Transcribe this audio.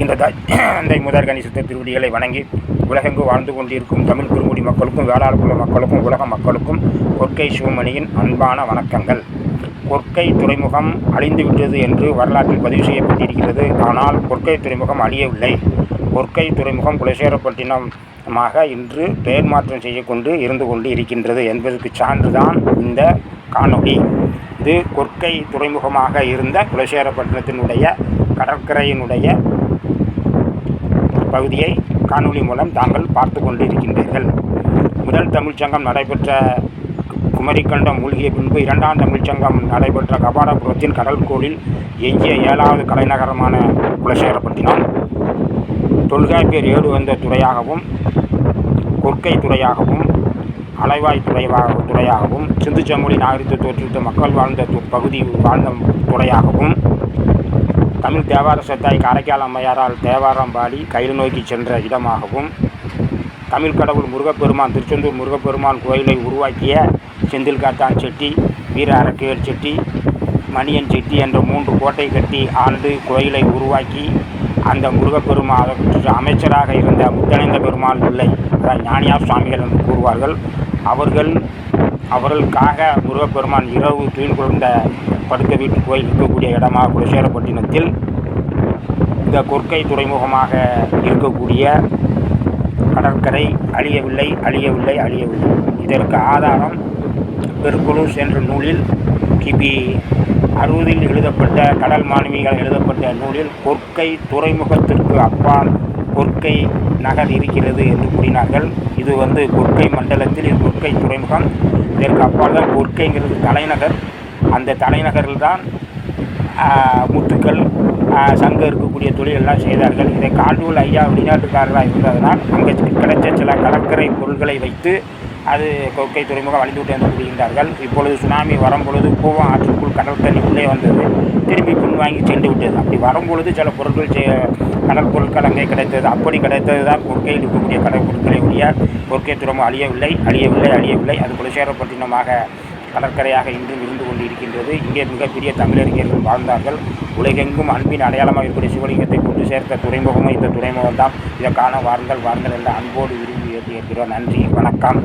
இந்த தந்தை முதற் கணிசித்த திருவடிகளை வணங்கி உலகெங்கு வாழ்ந்து கொண்டிருக்கும் தமிழ் குறுங்குடி மக்களுக்கும் வேளாளர் மக்களுக்கும் உலக மக்களுக்கும் கொற்கை சிவமணியின் அன்பான வணக்கங்கள். கொற்கை துறைமுகம் அழிந்துவிட்டது என்று வரலாற்றில் பதிவு செய்யப்பட்டிருக்கிறது. ஆனால் கொற்கை துறைமுகம் அழியவில்லை. கொற்கை துறைமுகம் குலசேகரப்பட்டினமாக இன்று பெயர் மாற்றம் செய்யக்கொண்டு இருந்து கொண்டு இருக்கின்றது என்பதற்கு சான்றுதான் இந்த காணொளி. இது கொற்கை துறைமுகமாக இருந்த குலசேகரப்பட்டினத்தினுடைய கடற்கரையினுடைய பகுதியை காணொளி மூலம் தாங்கள் பார்த்து கொண்டு இருக்கின்றீர்கள். முதல் தமிழ்ச்சங்கம் நடைபெற்ற குமரிக்கண்டம் மூழ்கிய பின்பு இரண்டாம் தமிழ்ச்சங்கம் நடைபெற்ற கபாடபுரத்தின் கடல்கோளில் எஞ்சிய 7வது கலைநகரமான குலசேகரப்பட்டினம் தொல்காப்பியர் ஏடு வந்த துறையாகவும், கொற்கை துறையாகவும், அலைவாய் துறையாகவும், சிந்து சமொழி நாகரிகத்தை தோற்றுவித்த மக்கள் வாழ்ந்த பகுதி வாழ்ந்த துறையாகவும், தமிழ் தேவார சத்தாய் காரைக்கால் அம்மையாரால் தேவாரம் பாடி கையில் நோக்கி சென்ற இடமாகவும், தமிழ் கடவுள் முருகப்பெருமான் திருச்செந்தூர் முருகப்பெருமான் கோயிலை உருவாக்கிய செந்தில் காத்தான் செட்டி, வீர அரக்கையர் செட்டி, மணியன் செட்டி என்ற 3 கோட்டை கட்டி ஆண்டு கோயிலை உருவாக்கி அந்த முருகப்பெருமான் அமைச்சராக இருந்த முத்தணைந்த பெருமாள் பிள்ளை ஞானியார் சுவாமிகள் என்று கூறுவார்கள். அவர்களுக்காக முருகப்பெருமான் இரவு தூண் குழந்த படுக்க வீட்டு கோயில் இருக்கக்கூடிய இடமாக குலசேகரப்பட்டினத்தில் இந்த கொற்கை துறைமுகமாக இருக்கக்கூடிய கடற்கரை அழியவில்லை. இதற்கு ஆதாரம் பெர்குலூஸ் என்ற நூலில் கிபி 60 எழுதப்பட்ட கடல் மாலுமிகள் எழுதப்பட்ட நூலில் கொற்கை துறைமுகத்திற்கு அப்பால் கொற்கை நகர் இருக்கிறது என்று கூறினார்கள். இது கொற்கை மண்டலத்தில் இது கொற்கை துறைமுகம். இதற்கு அப்பால் தான் கொற்கைங்கிறது தலைநகர். அந்த தலைநகரில் தான் முத்துக்கள் சங்கம் இருக்கக்கூடிய தொழிலெல்லாம் செய்தார்கள். இதை காண்டூல் ஐயா வெளிநாட்டுக்காரராக இருந்ததனால் அங்கே கிடைச்ச சில கடற்கரை பொருட்களை வைத்து அது கொற்கை துறைமுகம் அழிந்துவிட்டு என்று கூறுகின்றார்கள். இப்பொழுது சுனாமி வரும்பொழுது கூவம் ஆற்றுக்குள் கடல் தண்ணி உள்ளே வந்தது, திரும்பி பின்வாங்கி சென்று விட்டது. அப்படி வரும்பொழுது சில பொருட்கள் கடல் பொருட்கள் அங்கே கிடைத்தது. அப்படி கிடைத்தது தான் கொற்கையில் இருக்கக்கூடிய கடல் பொருட்களை உடைய கொற்கை துறைமுகம் அழியவில்லை. அது குலசேகரப்பட்டினமாக கடற்கரையாக இன்றும் இருந்து கொண்டு இருக்கின்றது. இங்கே மிகப்பெரிய தமிழறிஞர்கள் வாழ்ந்தார்கள். உலகெங்கும் அன்பின் அடையாளமாக இருக்கக்கூடிய சிவலிங்கத்தை கொண்டு சேர்த்த துறைமுகமும் இந்த துறைமுகம் தான். இதை காண வாருங்கள் என்ற அன்போடு விரும்பி ஏற்கிறோம். நன்றி, வணக்கம்.